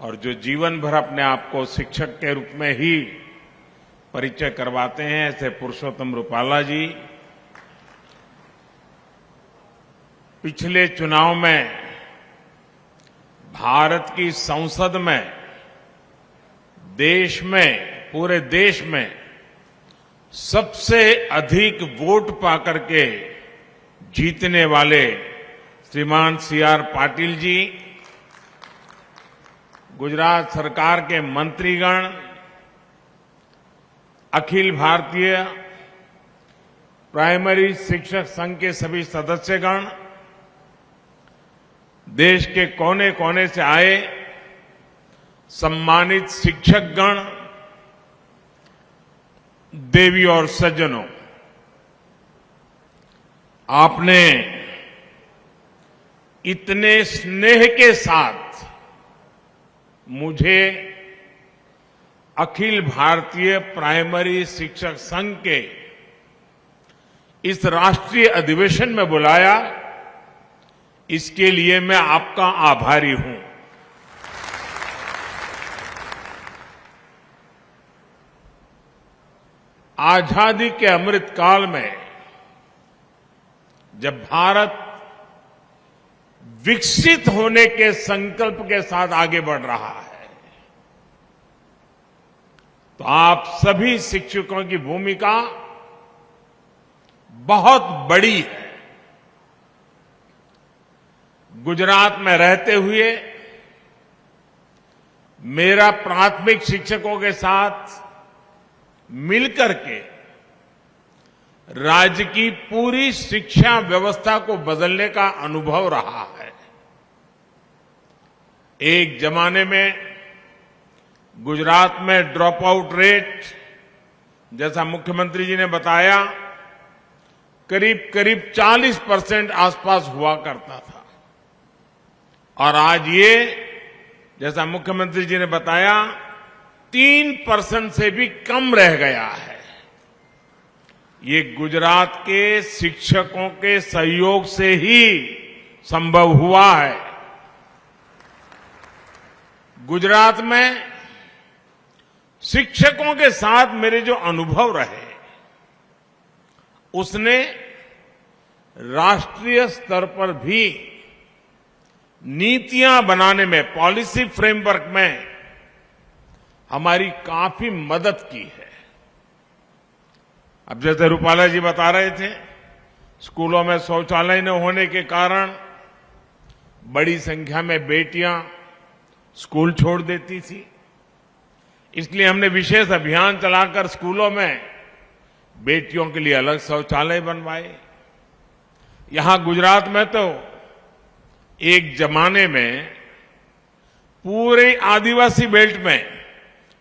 और जो जीवन भर अपने आप को शिक्षक के रूप में ही परिचय करवाते हैं, ऐसे पुरुषोत्तम रूपाला जी पिछले चुनाव में भारत की संसद में देश में, पूरे देश में सबसे अधिक वोट पाकर के जीतने वाले श्रीमान सी.आर. पाटिल जी, गुजरात सरकार के मंत्रीगण, अखिल भारतीय प्राइमरी शिक्षक संघ के सभी सदस्यगण, देश के कोने कोने से आए सम्मानित शिक्षकगण, देवी और सज्जनों, आपने इतने स्नेह के साथ मुझे अखिल भारतीय प्राइमरी शिक्षक संघ के इस राष्ट्रीय अधिवेशन में बुलाया, इसके लिए मैं आपका आभारी हूं। आजादी के अमृत काल में जब भारत विकसित होने के संकल्प के साथ आगे बढ़ रहा है, तो आप सभी शिक्षकों की भूमिका बहुत बड़ी है। गुजरात में रहते हुए मेरा प्राथमिक शिक्षकों के साथ मिलकर के राज्य की पूरी शिक्षा व्यवस्था को बदलने का अनुभव रहा है। एक जमाने में गुजरात में ड्रॉप आउट रेट, जैसा मुख्यमंत्री जी ने बताया, करीब करीब 40% आसपास हुआ करता था, और आज ये, जैसा मुख्यमंत्री जी ने बताया, 3% से भी कम रह गया है। ये गुजरात के शिक्षकों के सहयोग से ही संभव हुआ है। गुजरात में शिक्षकों के साथ मेरे जो अनुभव रहे, उसने राष्ट्रीय स्तर पर भी नीतियां बनाने में, पॉलिसी फ्रेमवर्क में हमारी काफी मदद की है। अब जैसे रूपाला जी बता रहे थे, स्कूलों में शौचालय न होने के कारण बड़ी संख्या में बेटियां स्कूल छोड़ देती थी, इसलिए हमने विशेष अभियान चलाकर स्कूलों में बेटियों के लिए अलग शौचालय बनवाए। यहां गुजरात में तो एक जमाने में पूरे आदिवासी बेल्ट में,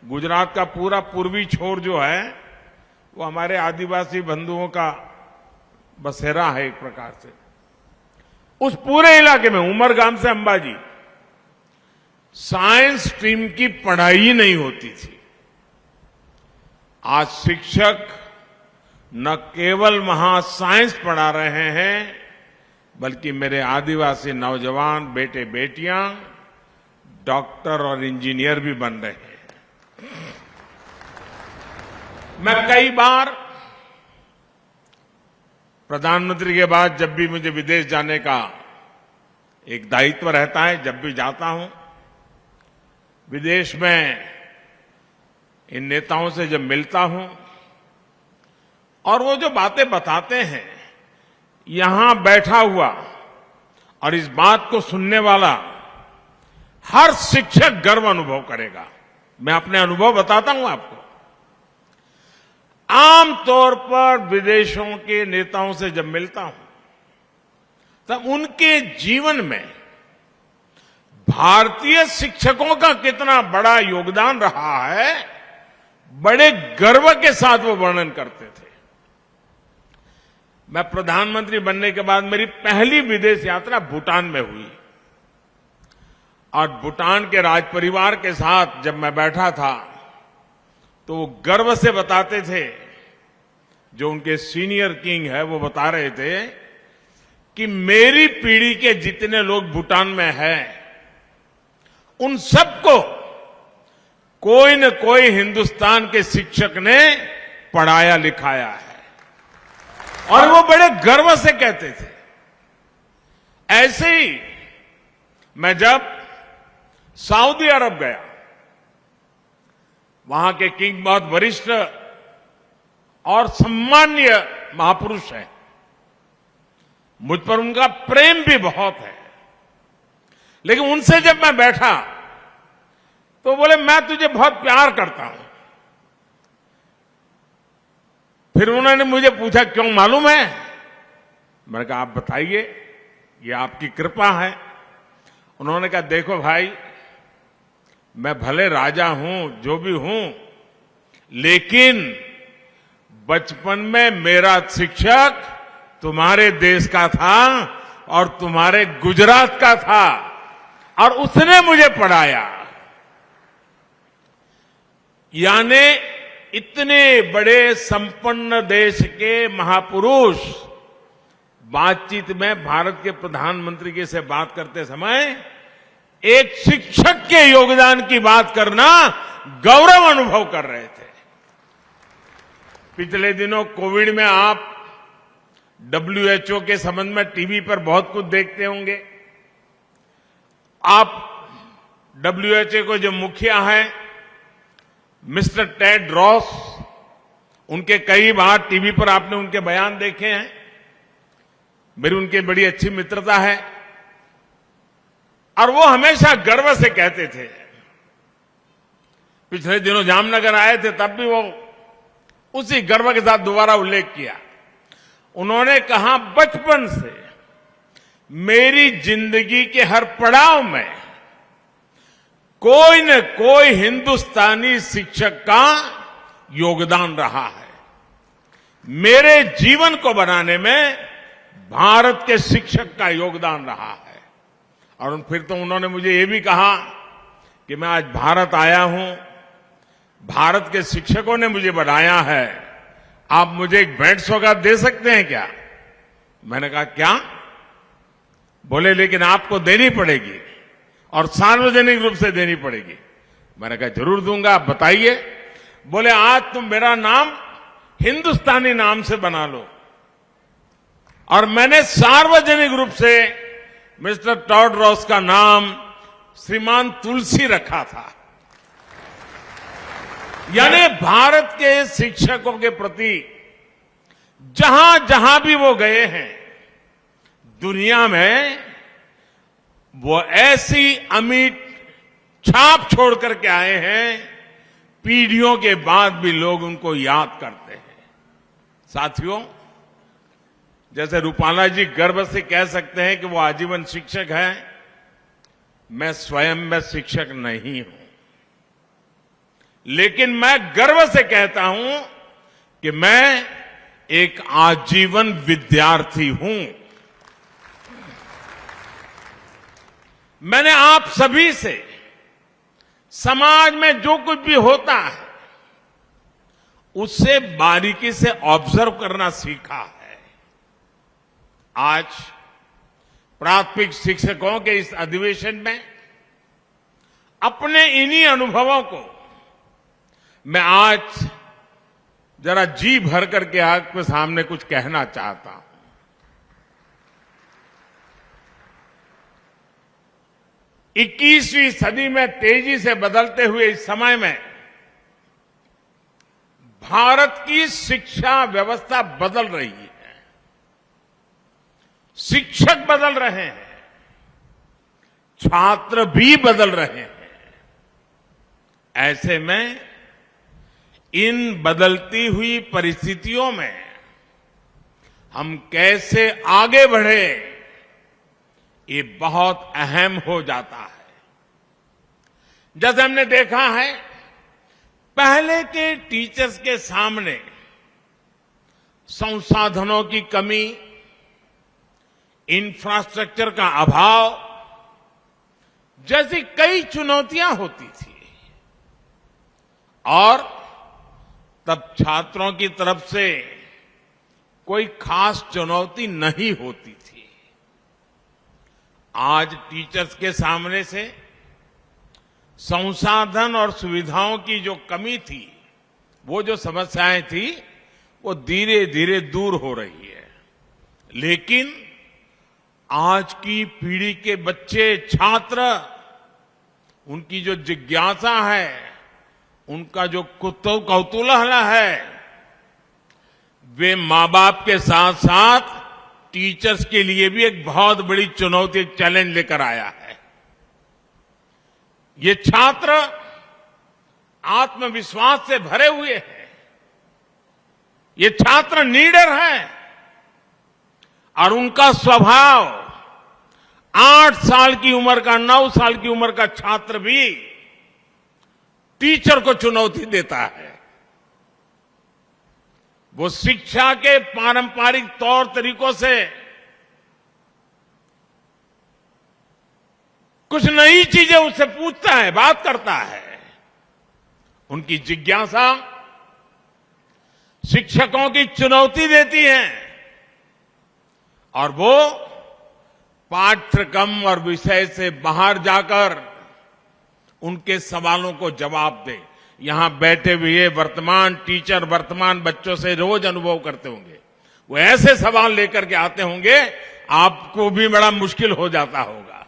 गुजरात का पूरा पूर्वी छोर जो है वो हमारे आदिवासी बंधुओं का बसेरा है एक प्रकार से। उस पूरे इलाके में, उमरगाम से अंबाजी, साइंस स्ट्रीम की पढ़ाई ही नहीं होती थी। आज शिक्षक न केवल वहां साइंस पढ़ा रहे हैं, बल्कि मेरे आदिवासी नौजवान बेटे बेटियां डॉक्टर और इंजीनियर भी बन रहे हैं। मैं कई बार प्रधानमंत्री के बाद जब भी मुझे विदेश जाने का एक दायित्व रहता है, जब भी जाता हूं, विदेश में इन नेताओं से जब मिलता हूं और वो जो बातें बताते हैं, यहां बैठा हुआ और इस बात को सुनने वाला हर शिक्षक गर्व अनुभव करेगा। मैं अपने अनुभव बताता हूं आपको। आमतौर पर विदेशों के नेताओं से जब मिलता हूं, तब उनके जीवन में भारतीय शिक्षकों का कितना बड़ा योगदान रहा है, बड़े गर्व के साथ वो वर्णन करते थे। मैं प्रधानमंत्री बनने के बाद मेरी पहली विदेश यात्रा भूटान में हुई, और भूटान के राज परिवार के साथ जब मैं बैठा था, तो वो गर्व से बताते थे, जो उनके सीनियर किंग है वो बता रहे थे कि मेरी पीढ़ी के जितने लोग भूटान में हैं, उन सबको कोई न कोई हिंदुस्तान के शिक्षक ने पढ़ाया लिखाया है। और वो बड़े गर्व से कहते थे। ऐसे ही मैं जब सऊदी अरब गया, वहां के किंग बहुत वरिष्ठ और सम्मान्य महापुरुष हैं, मुझ पर उनका प्रेम भी बहुत है। लेकिन उनसे जब मैं बैठा तो बोले मैं तुझे बहुत प्यार करता हूं। फिर उन्होंने मुझे पूछा क्यों मालूम है? मैंने कहा आप बताइए, ये आपकी कृपा है। उन्होंने कहा देखो भाई, मैं भले राजा हूं, जो भी हूं, लेकिन बचपन में मेरा शिक्षक तुम्हारे देश का था और तुम्हारे गुजरात का था और उसने मुझे पढ़ाया। यानी इतने बड़े संपन्न देश के महापुरुष बातचीत में भारत के प्रधानमंत्री के से बात करते समय एक शिक्षक के योगदान की बात करना गौरव अनुभव कर रहे थे। पिछले दिनों कोविड में आप WHO के संबंध में टीवी पर बहुत कुछ देखते होंगे। आप WHO को जो मुखिया हैं मिस्टर टेड रॉस, उनके कई बार टीवी पर आपने उनके बयान देखे हैं। मेरी उनकी बड़ी अच्छी मित्रता है और वो हमेशा गर्व से कहते थे। पिछले दिनों जामनगर आए थे, तब भी वो उसी गर्व के साथ दोबारा उल्लेख किया। उन्होंने कहा बचपन से मेरी जिंदगी के हर पड़ाव में कोई न कोई हिंदुस्तानी शिक्षक का योगदान रहा है। मेरे जीवन को बनाने में भारत के शिक्षक का योगदान रहा है। और फिर तो उन्होंने मुझे ये भी कहा कि मैं आज भारत आया हूं, भारत के शिक्षकों ने मुझे बनाया है, आप मुझे एक भेंट सौगात दे सकते हैं क्या? मैंने कहा क्या? बोले लेकिन आपको देनी पड़ेगी और सार्वजनिक रूप से देनी पड़ेगी। मैंने कहा जरूर दूंगा, आप बताइए। बोले आज तुम मेरा नाम हिंदुस्तानी नाम से बना लो। और मैंने सार्वजनिक रूप से मिस्टर टॉड रॉस का नाम श्रीमान तुलसी रखा था। यानी भारत के शिक्षकों के प्रति जहां जहां भी वो गए हैं दुनिया में, वो ऐसी अमिट छाप छोड़ करके आए हैं, पीढ़ियों के बाद भी लोग उनको याद करते हैं। साथियों, जैसे रूपाला जी गर्व से कह सकते हैं कि वो आजीवन शिक्षक हैं, मैं स्वयं में शिक्षक नहीं हूं, लेकिन मैं गर्व से कहता हूं कि मैं एक आजीवन विद्यार्थी हूं। मैंने आप सभी से समाज में जो कुछ भी होता है उससे बारीकी से ऑब्जर्व करना सीखा है। आज प्राथमिक शिक्षकों के इस अधिवेशन में अपने इन्हीं अनुभवों को मैं आज जरा जी भर करके आपके सामने कुछ कहना चाहता हूं। 21वीं सदी में तेजी से बदलते हुए इस समय में भारत की शिक्षा व्यवस्था बदल रही है, शिक्षक बदल रहे हैं, छात्र भी बदल रहे हैं। ऐसे में इन बदलती हुई परिस्थितियों में हम कैसे आगे बढ़े, ये बहुत अहम हो जाता है। जैसे हमने देखा है, पहले के टीचर्स के सामने संसाधनों की कमी, इंफ्रास्ट्रक्चर का अभाव जैसी कई चुनौतियां होती थी और तब छात्रों की तरफ से कोई खास चुनौती नहीं होती थी। आज टीचर्स के सामने से संसाधन और सुविधाओं की जो कमी थी, वो जो समस्याएं थी, वो धीरे धीरे दूर हो रही है। लेकिन आज की पीढ़ी के बच्चे, छात्र, उनकी जो जिज्ञासा है, उनका जो कौतूहल है, वे मां बाप के साथ साथ टीचर्स के लिए भी एक बहुत बड़ी चुनौती, एक चैलेंज लेकर आया है। ये छात्र आत्मविश्वास से भरे हुए हैं। ये छात्र निडर हैं और उनका स्वभाव 8 साल की उम्र का, 9 साल की उम्र का छात्र भी टीचर को चुनौती देता है। वो शिक्षा के पारंपरिक तौर तरीकों से कुछ नई चीजें उससे पूछता है, बात करता है। उनकी जिज्ञासा शिक्षकों की चुनौती देती है और वो पाठ्यक्रम और विषय से बाहर जाकर उनके सवालों को जवाब दे। यहां बैठे हुए वर्तमान टीचर वर्तमान बच्चों से रोज अनुभव करते होंगे। वो ऐसे सवाल लेकर के आते होंगे, आपको भी बड़ा मुश्किल हो जाता होगा।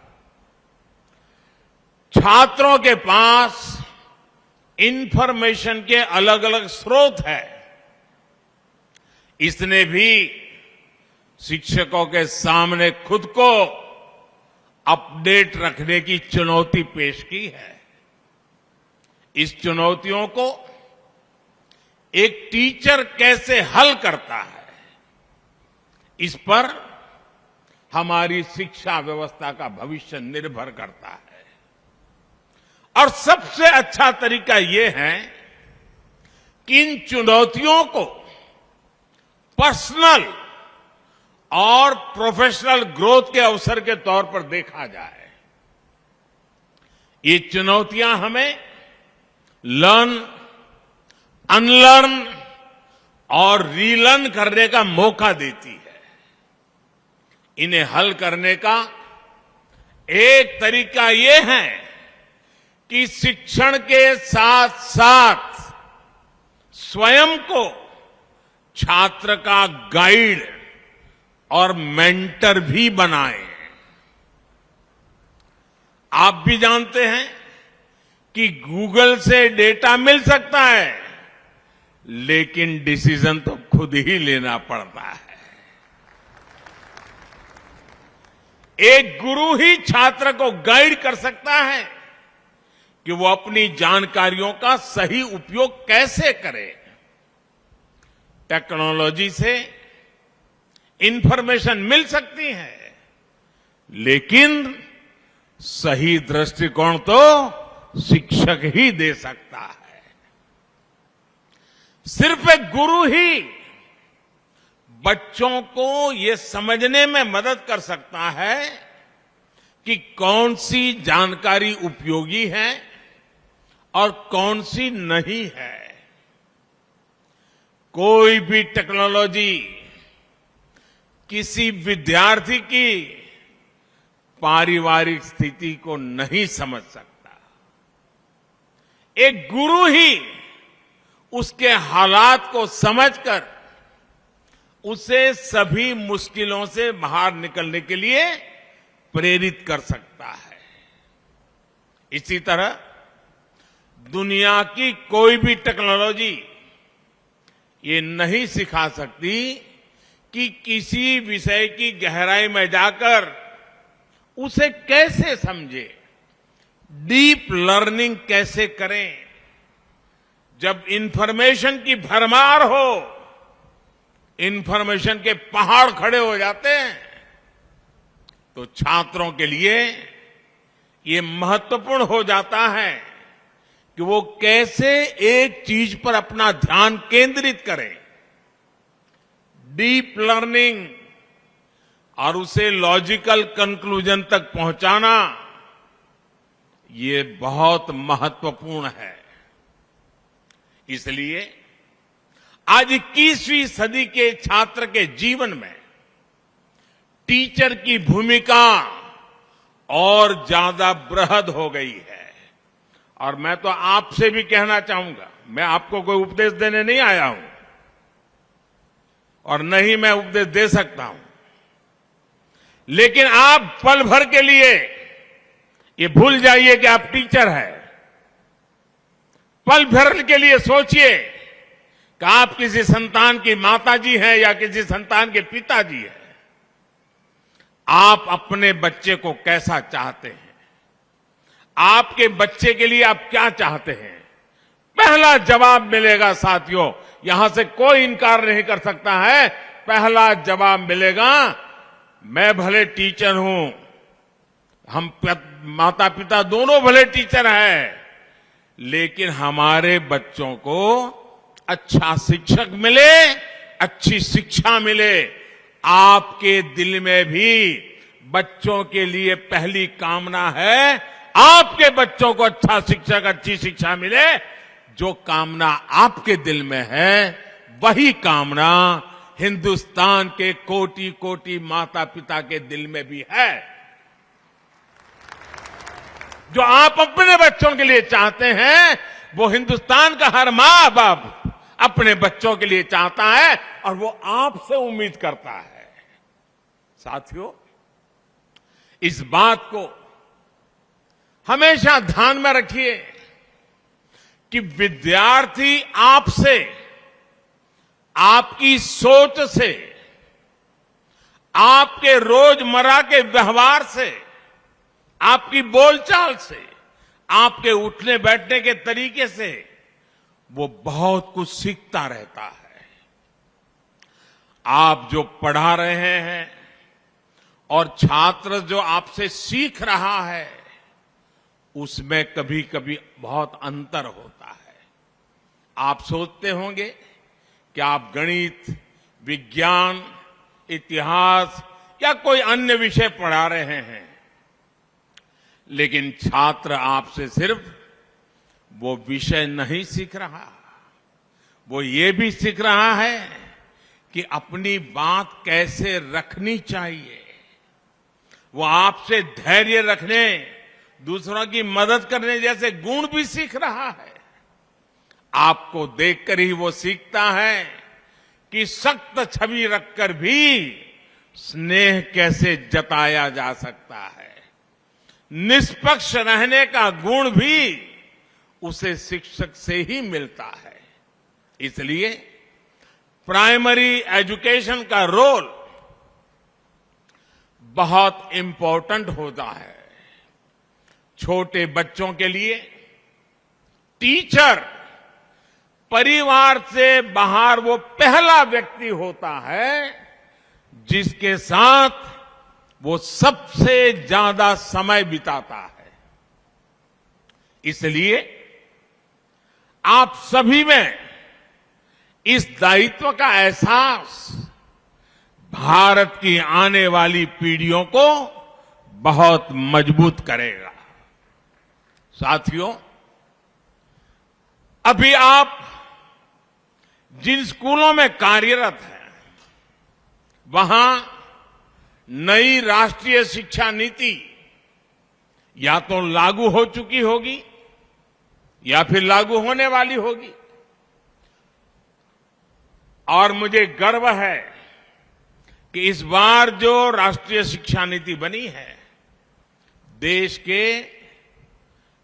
छात्रों के पास इंफॉर्मेशन के अलग अलग स्रोत है। इसने भी शिक्षकों के सामने खुद को अपडेट रखने की चुनौती पेश की है। इस चुनौतियों को एक टीचर कैसे हल करता है, इस पर हमारी शिक्षा व्यवस्था का भविष्य निर्भर करता है। और सबसे अच्छा तरीका यह है कि इन चुनौतियों को पर्सनल और प्रोफेशनल ग्रोथ के अवसर के तौर पर देखा जाए। ये चुनौतियां हमें लर्न, अनलर्न और रीलर्न करने का मौका देती है। इन्हें हल करने का एक तरीका यह है कि शिक्षण के साथ साथ स्वयं को छात्र का गाइड और मेंटर भी बनाएं। आप भी जानते हैं कि गूगल से डेटा मिल सकता है, लेकिन डिसीजन तो खुद ही लेना पड़ता है। एक गुरु ही छात्र को गाइड कर सकता है कि वो अपनी जानकारियों का सही उपयोग कैसे करे। टेक्नोलॉजी से इंफॉर्मेशन मिल सकती है, लेकिन सही दृष्टिकोण तो शिक्षक ही दे सकता है। सिर्फ एक गुरु ही बच्चों को ये समझने में मदद कर सकता है कि कौन सी जानकारी उपयोगी है और कौन सी नहीं है। कोई भी टेक्नोलॉजी किसी विद्यार्थी की पारिवारिक स्थिति को नहीं समझ सकता। एक गुरु ही उसके हालात को समझकर उसे सभी मुश्किलों से बाहर निकलने के लिए प्रेरित कर सकता है। इसी तरह दुनिया की कोई भी टेक्नोलॉजी ये नहीं सिखा सकती कि किसी विषय की गहराई में जाकर उसे कैसे समझे, डीप लर्निंग कैसे करें। जब इंफॉर्मेशन की भरमार हो, इंफॉर्मेशन के पहाड़ खड़े हो जाते हैं, तो छात्रों के लिए ये महत्वपूर्ण हो जाता है कि वो कैसे एक चीज पर अपना ध्यान केंद्रित करें। डीप लर्निंग और उसे लॉजिकल कंक्लूजन तक पहुंचाना, ये बहुत महत्वपूर्ण है। इसलिए आज 21वीं सदी के छात्र के जीवन में टीचर की भूमिका और ज्यादा बृहद हो गई है। और मैं तो आपसे भी कहना चाहूंगा, मैं आपको कोई उपदेश देने नहीं आया हूं और न ही मैं उपदेश दे सकता हूं, लेकिन आप पल भर के लिए ये भूल जाइए कि आप टीचर हैं। पल भर के लिए सोचिए कि आप किसी संतान की माताजी हैं या किसी संतान के पिताजी हैं। आप अपने बच्चे को कैसा चाहते हैं? आपके बच्चे के लिए आप क्या चाहते हैं? पहला जवाब मिलेगा साथियों, यहां से कोई इनकार नहीं कर सकता है। पहला जवाब मिलेगा, मैं भले टीचर हूं, हम माता पिता दोनों भले टीचर हैं, लेकिन हमारे बच्चों को अच्छा शिक्षक मिले, अच्छी शिक्षा मिले। आपके दिल में भी बच्चों के लिए पहली कामना है, आपके बच्चों को अच्छा शिक्षक, अच्छी शिक्षा मिले। जो कामना आपके दिल में है, वही कामना हिंदुस्तान के कोटि कोटि माता पिता के दिल में भी है। जो आप अपने बच्चों के लिए चाहते हैं, वो हिंदुस्तान का हर मां बाप अपने बच्चों के लिए चाहता है और वो आपसे उम्मीद करता है। साथियों, इस बात को हमेशा ध्यान में रखिए कि विद्यार्थी आपसे, आपकी सोच से, आपके रोजमर्रा के व्यवहार से, आपकी बोलचाल से, आपके उठने बैठने के तरीके से वो बहुत कुछ सीखता रहता है। आप जो पढ़ा रहे हैं और छात्र जो आपसे सीख रहा है, उसमें कभी कभी बहुत अंतर होता है। आप सोचते होंगे कि आप गणित, विज्ञान, इतिहास या कोई अन्य विषय पढ़ा रहे हैं, लेकिन छात्र आपसे सिर्फ वो विषय नहीं सीख रहा, वो ये भी सीख रहा है कि अपनी बात कैसे रखनी चाहिए। वो आपसे धैर्य रखने, दूसरों की मदद करने जैसे गुण भी सीख रहा है। आपको देखकर ही वो सीखता है कि सख्त छवि रखकर भी स्नेह कैसे जताया जा सकता है। निष्पक्ष रहने का गुण भी उसे शिक्षक से ही मिलता है। इसलिए प्राइमरी एजुकेशन का रोल बहुत इंपॉर्टेंट होता है। छोटे बच्चों के लिए टीचर परिवार से बाहर वो पहला व्यक्ति होता है जिसके साथ वो सबसे ज्यादा समय बिताता है। इसलिए आप सभी में इस दायित्व का एहसास भारत की आने वाली पीढ़ियों को बहुत मजबूत करेगा। साथियों, अभी आप जिन स्कूलों में कार्यरत हैं, वहां नई राष्ट्रीय शिक्षा नीति या तो लागू हो चुकी होगी या फिर लागू होने वाली होगी। और मुझे गर्व है कि इस बार जो राष्ट्रीय शिक्षा नीति बनी है, देश के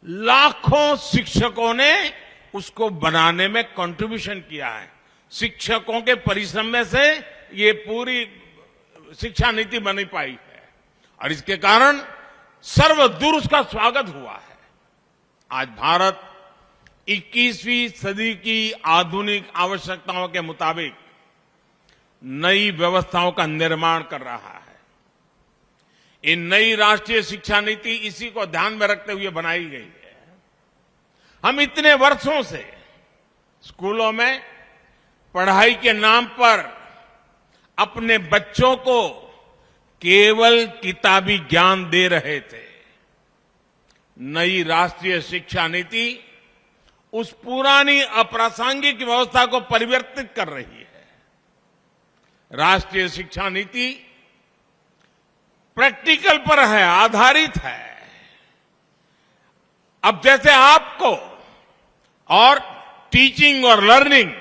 लाखों शिक्षकों ने उसको बनाने में कंट्रीब्यूशन किया है। शिक्षकों के परिश्रम में से ये पूरी शिक्षा नीति बनी पाई है और इसके कारण सर्वदूर उसका स्वागत हुआ है। आज भारत 21वीं सदी की आधुनिक आवश्यकताओं के मुताबिक नई व्यवस्थाओं का निर्माण कर रहा है। इन नई राष्ट्रीय शिक्षा नीति इसी को ध्यान में रखते हुए बनाई गई है। हम इतने वर्षों से स्कूलों में पढ़ाई के नाम पर अपने बच्चों को केवल किताबी ज्ञान दे रहे थे। नई राष्ट्रीय शिक्षा नीति उस पुरानी अप्रासंगिक व्यवस्था को परिवर्तित कर रही है। राष्ट्रीय शिक्षा नीति प्रैक्टिकल पर है, आधारित है। अब जैसे आपको और टीचिंग और लर्निंग,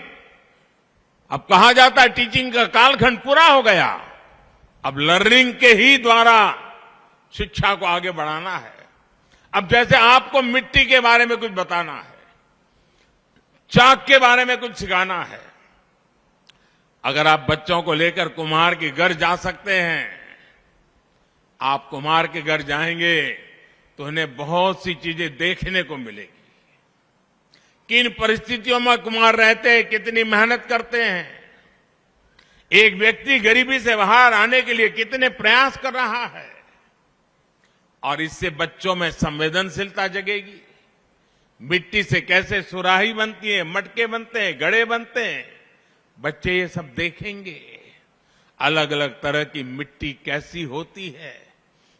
अब कहा जाता है टीचिंग का कालखंड पूरा हो गया, अब लर्निंग के ही द्वारा शिक्षा को आगे बढ़ाना है। अब जैसे आपको मिट्टी के बारे में कुछ बताना है, चाक के बारे में कुछ सिखाना है, अगर आप बच्चों को लेकर कुम्हार के घर जा सकते हैं, आप कुम्हार के घर जाएंगे तो उन्हें बहुत सी चीजें देखने को मिलेगी। किन परिस्थितियों में कुम्हार रहते हैं, कितनी मेहनत करते हैं, एक व्यक्ति गरीबी से बाहर आने के लिए कितने प्रयास कर रहा है, और इससे बच्चों में संवेदनशीलता जगेगी। मिट्टी से कैसे सुराही बनती है, मटके बनते हैं, घड़े बनते हैं, बच्चे ये सब देखेंगे। अलग अलग तरह की मिट्टी कैसी होती है,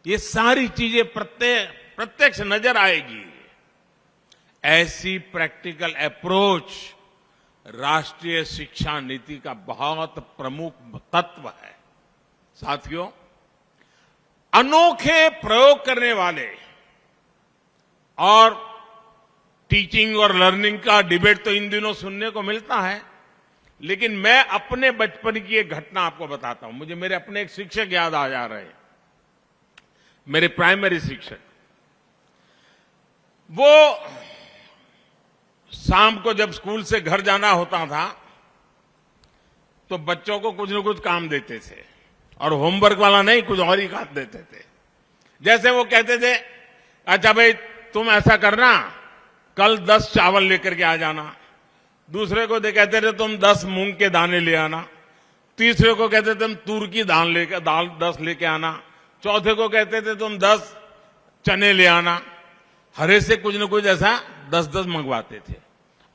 ये सारी चीजें प्रत्यक्ष नजर आएगी। ऐसी प्रैक्टिकल अप्रोच राष्ट्रीय शिक्षा नीति का बहुत प्रमुख तत्व है। साथियों, अनोखे प्रयोग करने वाले और टीचिंग और लर्निंग का डिबेट तो इन दिनों सुनने को मिलता है, लेकिन मैं अपने बचपन की एक घटना आपको बताता हूं। मुझे मेरे अपने एक शिक्षक याद आ जा रहे हैं, मेरे प्राइमरी शिक्षक। वो शाम को जब स्कूल से घर जाना होता था तो बच्चों को कुछ न कुछ काम देते थे, और होमवर्क वाला नहीं, कुछ और ही काम देते थे। जैसे वो कहते थे, अच्छा भाई तुम ऐसा करना, कल 10 चावल लेकर के आ जाना। दूसरे को कहते थे तुम 10 मूंग के दाने ले आना। तीसरे को कहते थे तुम तूर की दाल 10 लेके आना। चौथे को कहते थे तुम 10 चने ले आना। हरे से कुछ न कुछ ऐसा 10-10 मंगवाते थे।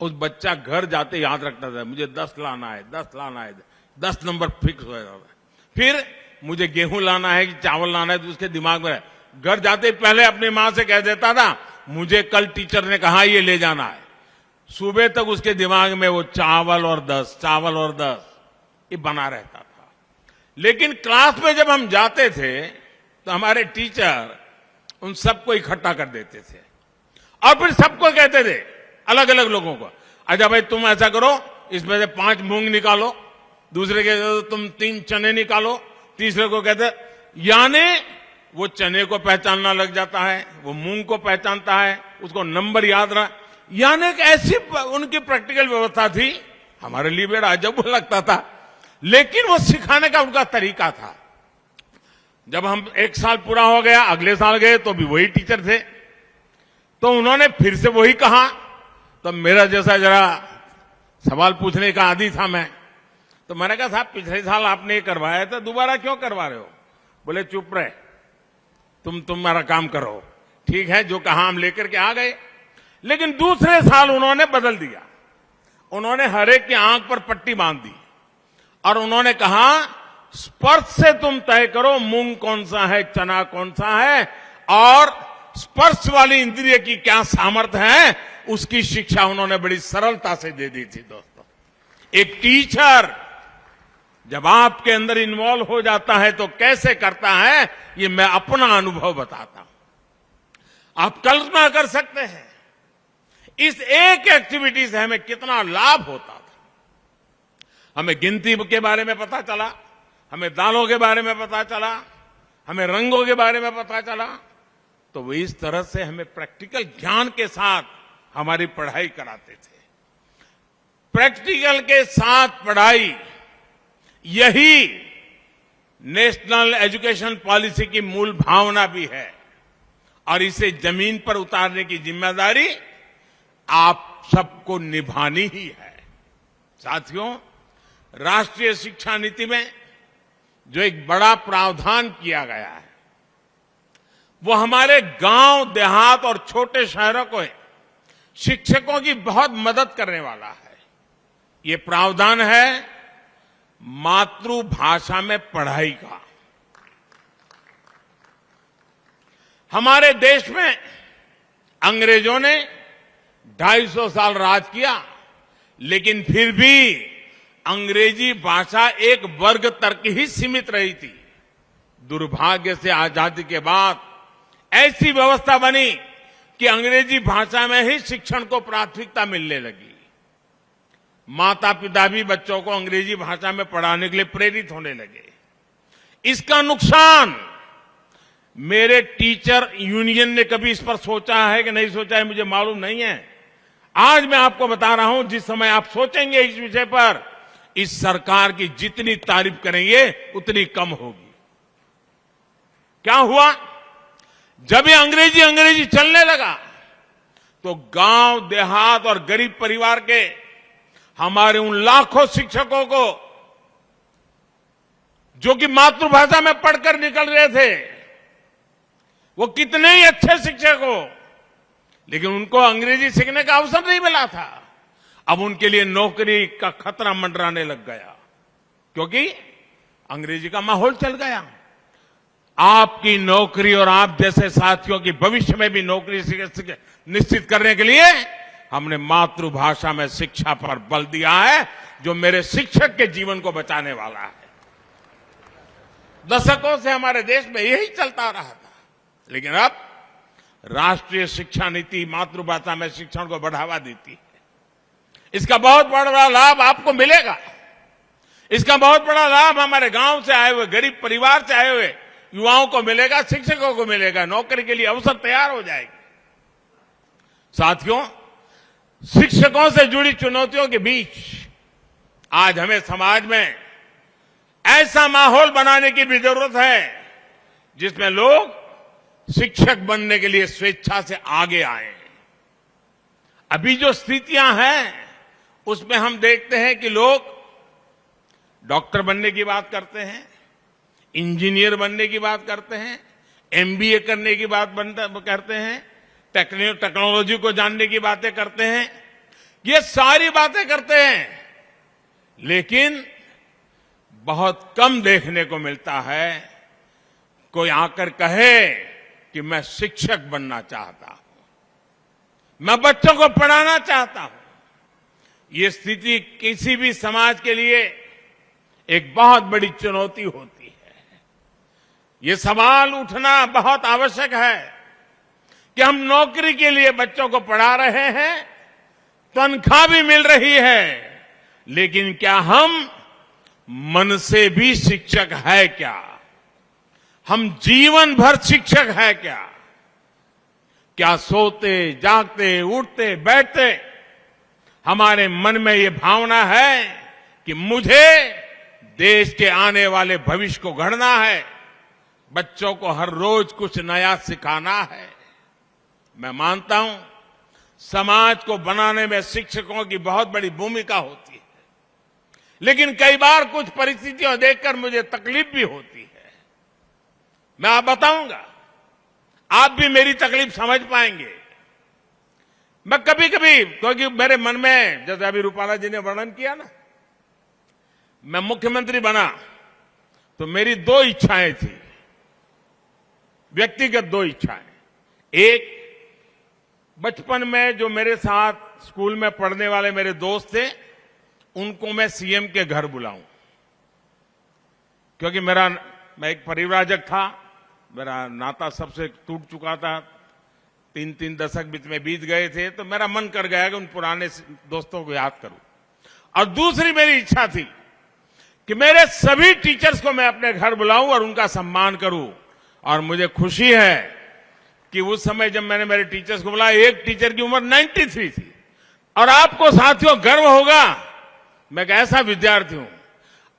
उस बच्चा घर जाते याद रखता था, मुझे 10 लाना है, 10 लाना है, 10 नंबर फिक्स हो जाता था। फिर मुझे गेहूं लाना है कि चावल लाना है, तो उसके दिमाग में घर जाते पहले अपनी मां से कह देता था, मुझे कल टीचर ने कहा ये ले जाना है। सुबह तक उसके दिमाग में वो चावल और 10 ये बना रहता था। लेकिन क्लास में जब हम जाते थे तो हमारे टीचर उन सबको इकट्ठा कर देते थे और फिर सबको कहते थे, अलग अलग लोगों को, अच्छा भाई तुम ऐसा करो, इसमें से 5 मूंग निकालो। दूसरे कहते तुम 3 चने निकालो। तीसरे को कहते, यानी वो चने को पहचानना लग जाता है, वो मूंग को पहचानता है, उसको नंबर याद रहा। यानी एक ऐसी उनकी प्रैक्टिकल व्यवस्था थी, हमारे लिए बड़ा अजब लगता था, लेकिन वो सिखाने का उनका तरीका था। जब हम 1 साल पूरा हो गया, अगले साल गए तो भी वही टीचर थे, तो उन्होंने फिर से वही कहा। तो मेरा जैसा जरा सवाल पूछने का आदी था मैं, तो मैंने कहा साहब पिछले साल आपने ये करवाया था, दोबारा क्यों करवा रहे हो? बोले चुप रहे, तुम्हारा काम करो। ठीक है, जो कहा हम लेकर के आ गए। लेकिन दूसरे साल उन्होंने बदल दिया। उन्होंने हर एक की आंख पर पट्टी बांध दी और उन्होंने कहा स्पर्श से तुम तय करो मूंग कौन सा है, चना कौन सा है, और स्पर्श वाली इंद्रिय की क्या सामर्थ्य है, उसकी शिक्षा उन्होंने बड़ी सरलता से दे दी थी। दोस्तों, एक टीचर जब आपके अंदर इन्वॉल्व हो जाता है तो कैसे करता है, ये मैं अपना अनुभव बताता हूं। आप कल्पना कर सकते हैं इस एक एक्टिविटी से हमें कितना लाभ होता था। हमें गिनती के बारे में पता चला, हमें दालों के बारे में पता चला, हमें रंगों के बारे में पता चला। तो वो इस तरह से हमें प्रैक्टिकल ज्ञान के साथ हमारी पढ़ाई कराते थे। प्रैक्टिकल के साथ पढ़ाई, यही नेशनल एजुकेशन पॉलिसी की मूल भावना भी है, और इसे जमीन पर उतारने की जिम्मेदारी आप सबको निभानी ही है। साथियों, राष्ट्रीय शिक्षा नीति में जो एक बड़ा प्रावधान किया गया है, वो हमारे गांव, देहात और छोटे शहरों को शिक्षकों की बहुत मदद करने वाला है। ये प्रावधान है मातृभाषा में पढ़ाई का। हमारे देश में अंग्रेजों ने 250 साल राज किया, लेकिन फिर भी अंग्रेजी भाषा एक वर्ग तक ही सीमित रही थी। दुर्भाग्य से आजादी के बाद ऐसी व्यवस्था बनी कि अंग्रेजी भाषा में ही शिक्षण को प्राथमिकता मिलने लगी। माता पिता भी बच्चों को अंग्रेजी भाषा में पढ़ाने के लिए प्रेरित होने लगे। इसका नुकसान मेरे टीचर यूनियन ने कभी इस पर सोचा है कि नहीं सोचा है मुझे मालूम नहीं है। आज मैं आपको बता रहा हूं, जिस समय आप सोचेंगे इस विषय पर, इस सरकार की जितनी तारीफ करेंगे उतनी कम होगी। क्या हुआ? जब ये अंग्रेजी चलने लगा तो गांव देहात और गरीब परिवार के हमारे उन लाखों शिक्षकों को जो कि मातृभाषा में पढ़कर निकल रहे थे, वो कितने ही अच्छे शिक्षक हो, लेकिन उनको अंग्रेजी सीखने का अवसर नहीं मिला था। अब उनके लिए नौकरी का खतरा मंडराने लग गया, क्योंकि अंग्रेजी का माहौल चल गया। आपकी नौकरी और आप जैसे साथियों की भविष्य में भी नौकरी निश्चित करने के लिए हमने मातृभाषा में शिक्षा पर बल दिया है, जो मेरे शिक्षक के जीवन को बचाने वाला है। दशकों से हमारे देश में यही चलता रहा था, लेकिन अब राष्ट्रीय शिक्षा नीति मातृभाषा में शिक्षण को बढ़ावा देती है। इसका बहुत बड़ा लाभ आपको मिलेगा। इसका बहुत बड़ा लाभ हमारे गांव से आए हुए, गरीब परिवार से आए हुए युवाओं को मिलेगा, शिक्षकों को मिलेगा। नौकरी के लिए अवसर तैयार हो जाएगी। साथियों, शिक्षकों से जुड़ी चुनौतियों के बीच आज हमें समाज में ऐसा माहौल बनाने की भी जरूरत है जिसमें लोग शिक्षक बनने के लिए स्वेच्छा से आगे आए। अभी जो स्थितियां हैं उसमें हम देखते हैं कि लोग डॉक्टर बनने की बात करते हैं, इंजीनियर बनने की बात करते हैं, एमबीए करने की बात करते हैं, टेक्नोलॉजी को जानने की बातें करते हैं। ये सारी बातें करते हैं, लेकिन बहुत कम देखने को मिलता है कोई आकर कहे कि मैं शिक्षक बनना चाहता हूं, मैं बच्चों को पढ़ाना चाहता हूं। ये स्थिति किसी भी समाज के लिए एक बहुत बड़ी चुनौती होती है। ये सवाल उठना बहुत आवश्यक है कि हम नौकरी के लिए बच्चों को पढ़ा रहे हैं, तनख्वाह भी मिल रही है, लेकिन क्या हम मन से भी शिक्षक है क्या? हम जीवन भर शिक्षक है क्या? क्या सोते जागते उठते बैठते हमारे मन में ये भावना है कि मुझे देश के आने वाले भविष्य को गढ़ना है, बच्चों को हर रोज कुछ नया सिखाना है? मैं मानता हूं समाज को बनाने में शिक्षकों की बहुत बड़ी भूमिका होती है, लेकिन कई बार कुछ परिस्थितियां देखकर मुझे तकलीफ भी होती है। मैं आप बताऊंगा, आप भी मेरी तकलीफ समझ पाएंगे। मैं कभी कभी, क्योंकि मेरे मन में, जैसे अभी रूपाला जी ने वर्णन किया ना, मैं मुख्यमंत्री बना तो मेरी दो इच्छाएं थी, व्यक्तिगत दो इच्छाएं। एक, बचपन में जो मेरे साथ स्कूल में पढ़ने वाले मेरे दोस्त थे, उनको मैं सीएम के घर बुलाऊं, क्योंकि मैं एक परिव्राजक था, मेरा नाता सबसे टूट चुका था, 3 दशक बीच में बीत गए थे, तो मेरा मन कर गया कि उन पुराने दोस्तों को याद करूं। और दूसरी मेरी इच्छा थी कि मेरे सभी टीचर्स को मैं अपने घर बुलाऊं और उनका सम्मान करूं। और मुझे खुशी है कि उस समय जब मैंने मेरे टीचर्स को बुलाया, एक टीचर की उम्र 93 थी। और आपको साथियों गर्व होगा, मैं एक ऐसा विद्यार्थी हूं,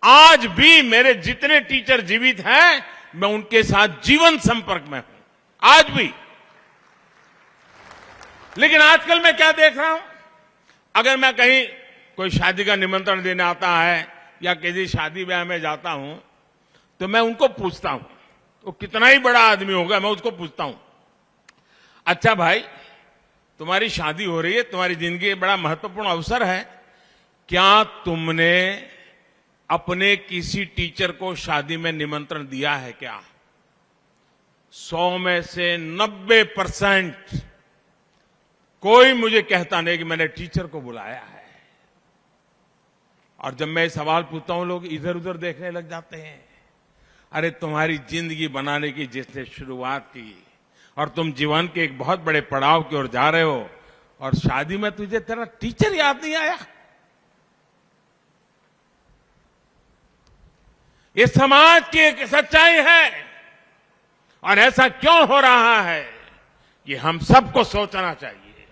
आज भी मेरे जितने टीचर जीवित हैं, मैं उनके साथ जीवन संपर्क में हूं, आज भी। लेकिन आजकल मैं क्या देख रहा हूं, अगर मैं कहीं कोई शादी का निमंत्रण देने आता है या किसी शादी ब्याह में जाता हूं, तो मैं उनको पूछता हूं, वो कितना ही बड़ा आदमी होगा, मैं उसको पूछता हूं, अच्छा भाई, तुम्हारी शादी हो रही है, तुम्हारी जिंदगी एक बड़ा महत्वपूर्ण अवसर है, क्या तुमने अपने किसी टीचर को शादी में निमंत्रण दिया है क्या? 100 में से 90% कोई मुझे कहता नहीं कि मैंने टीचर को बुलाया है। और जब मैं सवाल पूछता हूं, लोग इधर उधर देखने लग जाते हैं। अरे तुम्हारी जिंदगी बनाने की जिसने शुरुआत की और तुम जीवन के एक बहुत बड़े पड़ाव की ओर जा रहे हो और शादी में तुझे तेरा टीचर याद नहीं आया। ये समाज की एक सच्चाई है और ऐसा क्यों हो रहा है ये हम सबको सोचना चाहिए।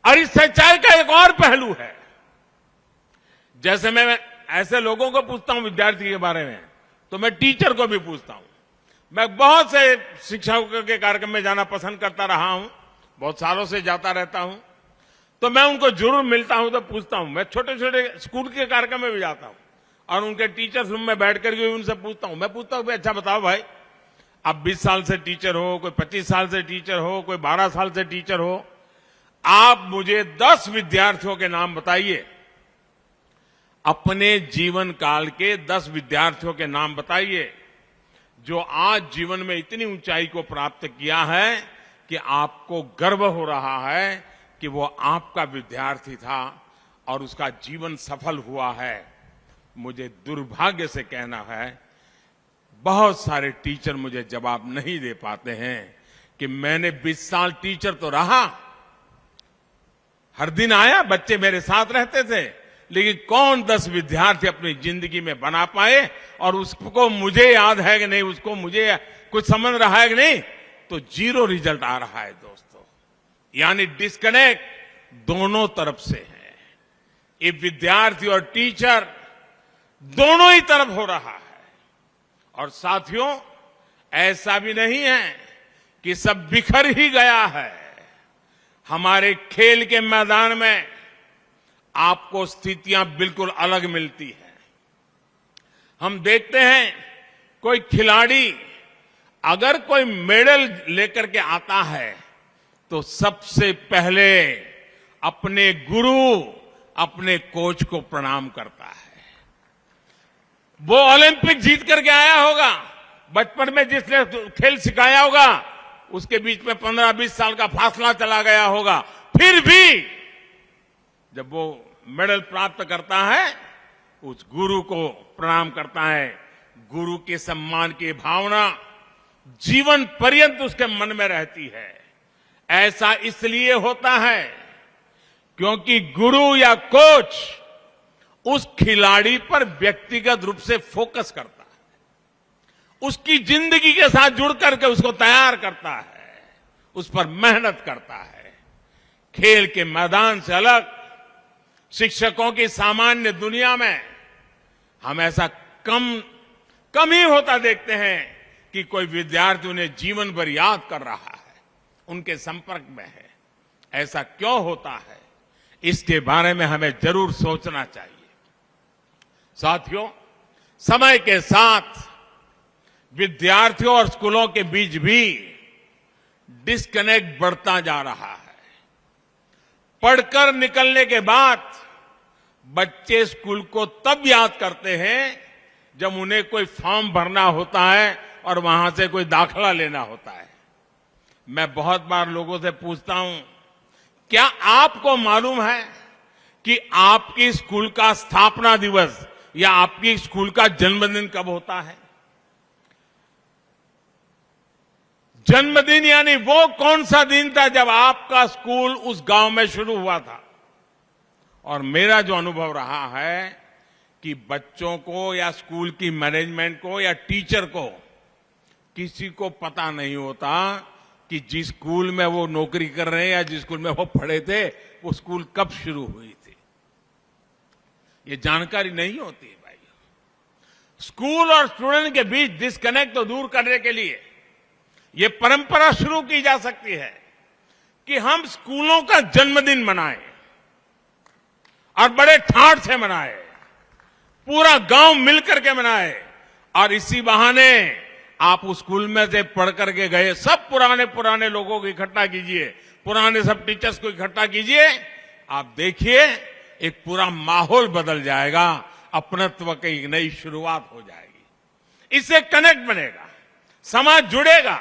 और इस सच्चाई का एक और पहलू है, जैसे मैं ऐसे लोगों को पूछता हूं विद्यार्थी के बारे में, तो मैं टीचर को भी पूछता हूं। मैं बहुत से शिक्षकों के कार्यक्रम में जाना पसंद करता रहा हूं, बहुत सालों से जाता रहता हूं, तो मैं उनको जरूर मिलता हूं तो पूछता हूं। मैं छोटे छोटे स्कूल के कार्यक्रम में भी जाता हूं और उनके टीचर्स रूम में बैठ करके उनसे पूछता हूं। मैं पूछता हूं अच्छा बताओ भाई, आप 20 साल से टीचर हो, कोई 25 साल से टीचर हो, कोई 12 साल से टीचर हो, आप मुझे 10 विद्यार्थियों के नाम बताइए, अपने जीवन काल के 10 विद्यार्थियों के नाम बताइए जो आज जीवन में इतनी ऊंचाई को प्राप्त किया है कि आपको गर्व हो रहा है कि वो आपका विद्यार्थी था और उसका जीवन सफल हुआ है। मुझे दुर्भाग्य से कहना है बहुत सारे टीचर मुझे जवाब नहीं दे पाते हैं कि मैंने 20 साल टीचर तो रहा, हर दिन आया, बच्चे मेरे साथ रहते थे, लेकिन कौन 10 विद्यार्थी अपनी जिंदगी में बना पाए और उसको मुझे याद है कि नहीं, उसको मुझे कुछ समझ रहा है कि नहीं, तो 0 रिजल्ट आ रहा है दोस्तों। यानी डिस्कनेक्ट दोनों तरफ से है, ये विद्यार्थी और टीचर दोनों ही तरफ हो रहा है। और साथियों, ऐसा भी नहीं है कि सब बिखर ही गया है। हमारे खेल के मैदान में आपको स्थितियां बिल्कुल अलग मिलती हैं। हम देखते हैं कोई खिलाड़ी अगर कोई मेडल लेकर के आता है तो सबसे पहले अपने गुरु, अपने कोच को प्रणाम करता है। वो ओलंपिक जीत करके आया होगा, बचपन में जिसने खेल सिखाया होगा उसके बीच में 15-20 साल का फासला चला गया होगा, फिर भी जब वो मेडल प्राप्त करता है उस गुरु को प्रणाम करता है। गुरु के सम्मान की भावना जीवन पर्यंत उसके मन में रहती है। ऐसा इसलिए होता है क्योंकि गुरु या कोच उस खिलाड़ी पर व्यक्तिगत रूप से फोकस करता है, उसकी जिंदगी के साथ जुड़ करके उसको तैयार करता है, उस पर मेहनत करता है। खेल के मैदान से अलग शिक्षकों की सामान्य दुनिया में हम ऐसा कम ही होता देखते हैं कि कोई विद्यार्थी उन्हें जीवन भर याद कर रहा है, उनके संपर्क में है। ऐसा क्यों होता है, इसके बारे में हमें जरूर सोचना चाहिए। साथियों, समय के साथ विद्यार्थियों और स्कूलों के बीच भी डिस्कनेक्ट बढ़ता जा रहा है। पढ़कर निकलने के बाद बच्चे स्कूल को तब याद करते हैं जब उन्हें कोई फॉर्म भरना होता है और वहां से कोई दाखला लेना होता है। मैं बहुत बार लोगों से पूछता हूं, क्या आपको मालूम है कि आपकी स्कूल का स्थापना दिवस या आपकी स्कूल का जन्मदिन कब होता है? जन्मदिन यानी वो कौन सा दिन था जब आपका स्कूल उस गांव में शुरू हुआ था। और मेरा जो अनुभव रहा है कि बच्चों को या स्कूल की मैनेजमेंट को या टीचर को किसी को पता नहीं होता कि जिस स्कूल में वो नौकरी कर रहे हैं या जिस स्कूल में वो पढ़े थे वो स्कूल कब शुरू हुई थी। ये जानकारी नहीं होती है भाई। स्कूल और स्टूडेंट के बीच डिस्कनेक्ट तो दूर करने के लिए ये परंपरा शुरू की जा सकती है कि हम स्कूलों का जन्मदिन मनाएं और बड़े ठाठ से मनाएं, पूरा गांव मिलकर के मनाए। और इसी बहाने आप उस स्कूल में से पढ़ करके गए सब पुराने लोगों को इकट्ठा कीजिए, पुराने सब टीचर्स को इकट्ठा कीजिए, आप देखिए एक पूरा माहौल बदल जाएगा, अपनत्व की एक नई शुरुआत हो जाएगी। इससे कनेक्ट बनेगा, समाज जुड़ेगा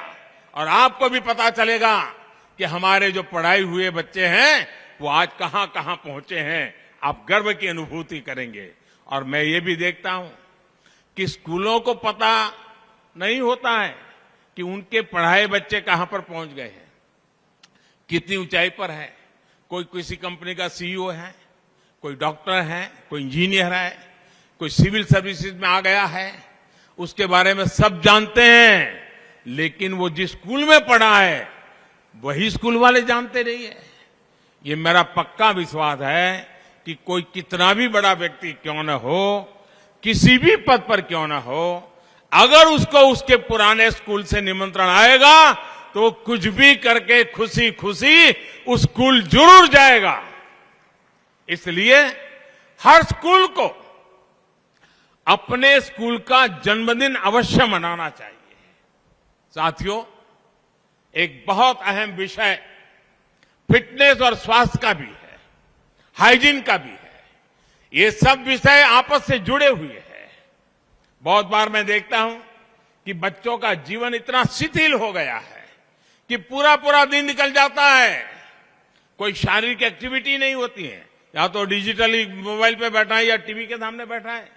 और आपको भी पता चलेगा कि हमारे जो पढ़ाई हुए बच्चे हैं वो आज कहां कहां पहुंचे हैं। आप गर्व की अनुभूति करेंगे। और मैं ये भी देखता हूं कि स्कूलों को पता नहीं होता है कि उनके पढ़ाए बच्चे कहां पर पहुंच गए हैं, कितनी ऊंचाई पर है। कोई किसी कंपनी का सीईओ है, कोई डॉक्टर है, कोई इंजीनियर है, कोई सिविल सर्विसेज में आ गया है, उसके बारे में सब जानते हैं, लेकिन वो जिस स्कूल में पढ़ा है वही स्कूल वाले जानते नहीं है। ये मेरा पक्का विश्वास है कि कोई कितना भी बड़ा व्यक्ति क्यों न हो, किसी भी पद पर क्यों न हो, अगर उसको उसके पुराने स्कूल से निमंत्रण आएगा तो वो कुछ भी करके खुशी खुशी उस स्कूल जरूर जाएगा। इसलिए हर स्कूल को अपने स्कूल का जन्मदिन अवश्य मनाना चाहिए। साथियों, एक बहुत अहम विषय फिटनेस और स्वास्थ्य का भी है, हाइजीन का भी है। ये सब विषय आपस से जुड़े हुए हैं। बहुत बार मैं देखता हूं कि बच्चों का जीवन इतना शिथिल हो गया है कि पूरा पूरा दिन निकल जाता है, कोई शारीरिक एक्टिविटी नहीं होती है, या तो डिजिटली मोबाइल पे बैठा है या टीवी के सामने बैठा है।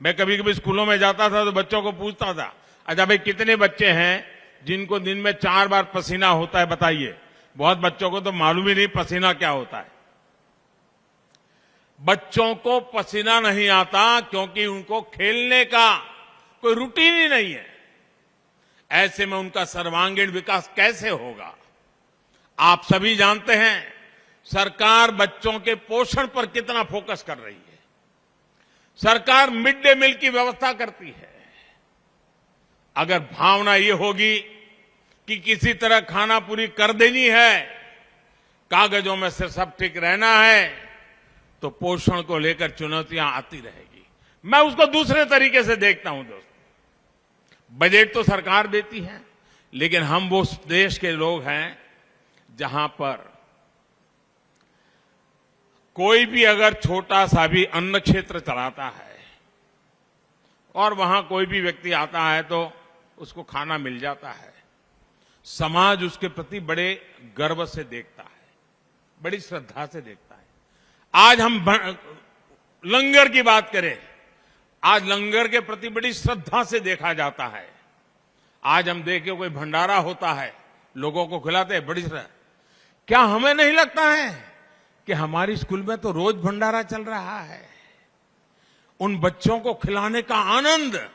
मैं कभी कभी स्कूलों में जाता था तो बच्चों को पूछता था, अच्छा भाई कितने बच्चे हैं जिनको दिन में 4 बार पसीना होता है, बताइए। बहुत बच्चों को तो मालूम ही नहीं पसीना क्या होता है। बच्चों को पसीना नहीं आता क्योंकि उनको खेलने का कोई रूटीन ही नहीं है। ऐसे में उनका सर्वांगीण विकास कैसे होगा? आप सभी जानते हैं सरकार बच्चों के पोषण पर कितना फोकस कर रही है। सरकार मिड डे मील की व्यवस्था करती है। अगर भावना ये होगी कि किसी तरह खाना पूरी कर देनी है, कागजों में से सब ठीक रहना है, तो पोषण को लेकर चुनौतियां आती रहेगी। मैं उसको दूसरे तरीके से देखता हूं दोस्तों। बजट तो सरकार देती है, लेकिन हम वो देश के लोग हैं जहां पर कोई भी अगर छोटा सा भी अन्न क्षेत्र चलाता है और वहां कोई भी व्यक्ति आता है तो उसको खाना मिल जाता है, समाज उसके प्रति बड़े गर्व से देखता है, बड़ी श्रद्धा से देखता है। आज हम लंगर की बात करें, आज लंगर के प्रति बड़ी श्रद्धा से देखा जाता है। आज हम देखें कोई भंडारा होता है, लोगों को खिलाते हैं, बड़ी श्रद्धा। क्या हमें नहीं लगता है कि हमारी स्कूल में तो रोज भंडारा चल रहा है? उन बच्चों को खिलाने का आनंद,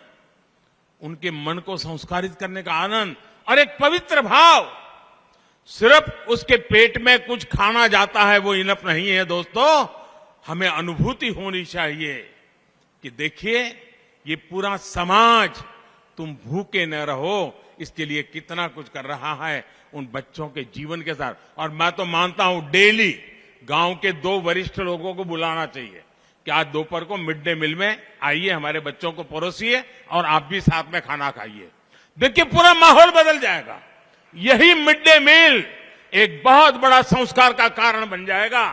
उनके मन को संस्कारित करने का आनंद और एक पवित्र भाव, सिर्फ उसके पेट में कुछ खाना जाता है वो इनफ नहीं है दोस्तों। हमें अनुभूति होनी चाहिए कि देखिए ये पूरा समाज, तुम भूखे न रहो, इसके लिए कितना कुछ कर रहा है उन बच्चों के जीवन के साथ। और मैं तो मानता हूं डेली गांव के 2 वरिष्ठ लोगों को बुलाना चाहिए कि आज दोपहर को मिड डे मील में आइए, हमारे बच्चों को परोसिए और आप भी साथ में खाना खाइए। देखिए पूरा माहौल बदल जाएगा। यही मिड डे मील एक बहुत बड़ा संस्कार का कारण बन जाएगा।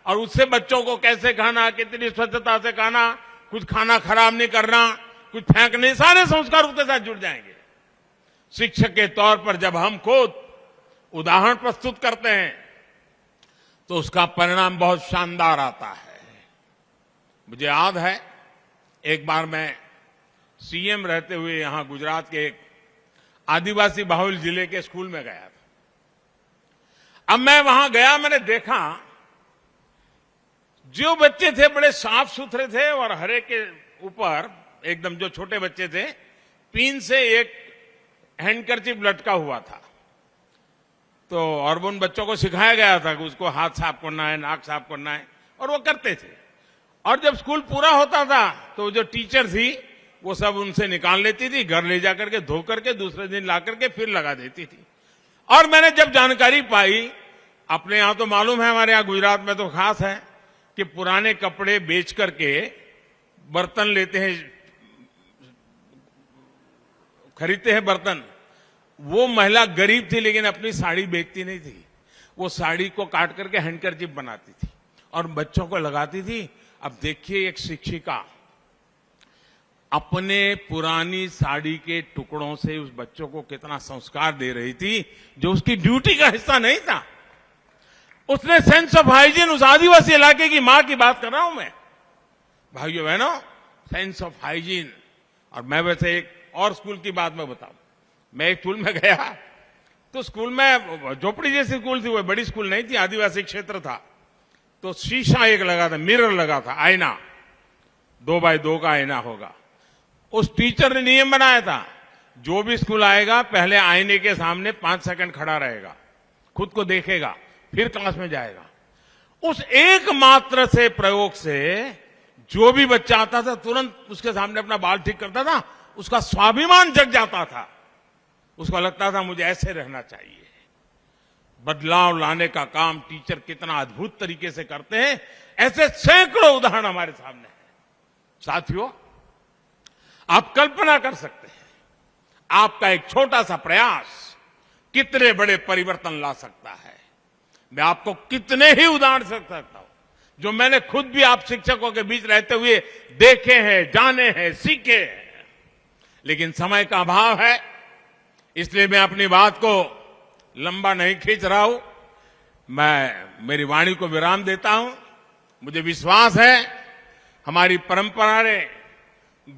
और उससे बच्चों को कैसे खाना, कितनी स्वच्छता से खाना, कुछ खाना खराब नहीं करना, कुछ फेंकने, सारे संस्कार उसके साथ जुड़ जाएंगे। शिक्षक के तौर पर जब हम खुद उदाहरण प्रस्तुत करते हैं तो उसका परिणाम बहुत शानदार आता है। मुझे याद है एक बार मैं सीएम रहते हुए यहां गुजरात के एक आदिवासी बाहुल जिले के स्कूल में गया था। अब मैं वहां गया, मैंने देखा जो बच्चे थे बड़े साफ सुथरे थे और हरे के ऊपर एकदम, जो छोटे बच्चे थे, पिन से एक हैंडकरचिप लटका हुआ था। तो और उन बच्चों को सिखाया गया था कि उसको हाथ साफ करना है, नाक साफ करना है, और वो करते थे। और जब स्कूल पूरा होता था तो जो टीचर थी वो सब उनसे निकाल लेती थी, घर ले जाकर के धो करके दूसरे दिन ला करके फिर लगा देती थी। और मैंने जब जानकारी पाई, अपने यहां तो मालूम है, हमारे यहां गुजरात में तो खास है कि पुराने कपड़े बेच करके बर्तन लेते हैं, खरीदते हैं बर्तन। वो महिला गरीब थी लेकिन अपनी साड़ी बेचती नहीं थी। वो साड़ी को काट करके हैंडकरचिप बनाती थी और बच्चों को लगाती थी। अब देखिए एक शिक्षिका अपने पुरानी साड़ी के टुकड़ों से उस बच्चों को कितना संस्कार दे रही थी, जो उसकी ड्यूटी का हिस्सा नहीं था। उसने सेंस ऑफ हाइजीन, उस आदिवासी इलाके की मां की बात कर रहा हूं मैं, भाइयों बहनों, सेंस ऑफ हाइजीन। और मैं वैसे एक और स्कूल की बात मैं बताऊं। मैं एक स्कूल में गया तो स्कूल में झोपड़ी जैसी स्कूल थी, वो बड़ी स्कूल नहीं थी, आदिवासी क्षेत्र था। तो शीशा एक लगा था, मिरर लगा था, आईना 2x2 का आईना होगा। उस टीचर ने नियम बनाया था, जो भी स्कूल आएगा पहले आईने के सामने 5 सेकंड खड़ा रहेगा, खुद को देखेगा, फिर क्लास में जाएगा। उस एकमात्र से प्रयोग से जो भी बच्चा आता था तुरंत उसके सामने अपना बाल ठीक करता था, उसका स्वाभिमान जग जाता था, उसको लगता था मुझे ऐसे रहना चाहिए। बदलाव लाने का काम टीचर कितना अद्भुत तरीके से करते हैं, ऐसे सैकड़ों उदाहरण हमारे सामने हैं। साथियों, आप कल्पना कर सकते हैं आपका एक छोटा सा प्रयास कितने बड़े परिवर्तन ला सकता है। मैं आपको कितने ही उदाहरण से सकता हूं जो मैंने खुद भी आप शिक्षकों के बीच रहते हुए देखे हैं, जाने हैं, सीखे हैं। लेकिन समय का अभाव है, इसलिए मैं अपनी बात को लंबा नहीं खींच रहा हूं। मैं मेरी वाणी को विराम देता हूं। मुझे विश्वास है हमारी परंपरा ने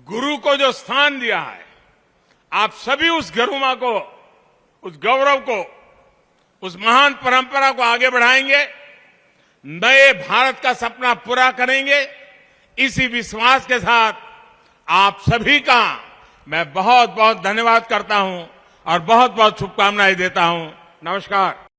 गुरु को जो स्थान दिया है, आप सभी उस गरिमा को, उस गौरव को, उस महान परंपरा को आगे बढ़ाएंगे, नए भारत का सपना पूरा करेंगे। इसी विश्वास के साथ आप सभी का मैं बहुत बहुत धन्यवाद करता हूं और बहुत बहुत शुभकामनाएं देता हूं। नमस्कार।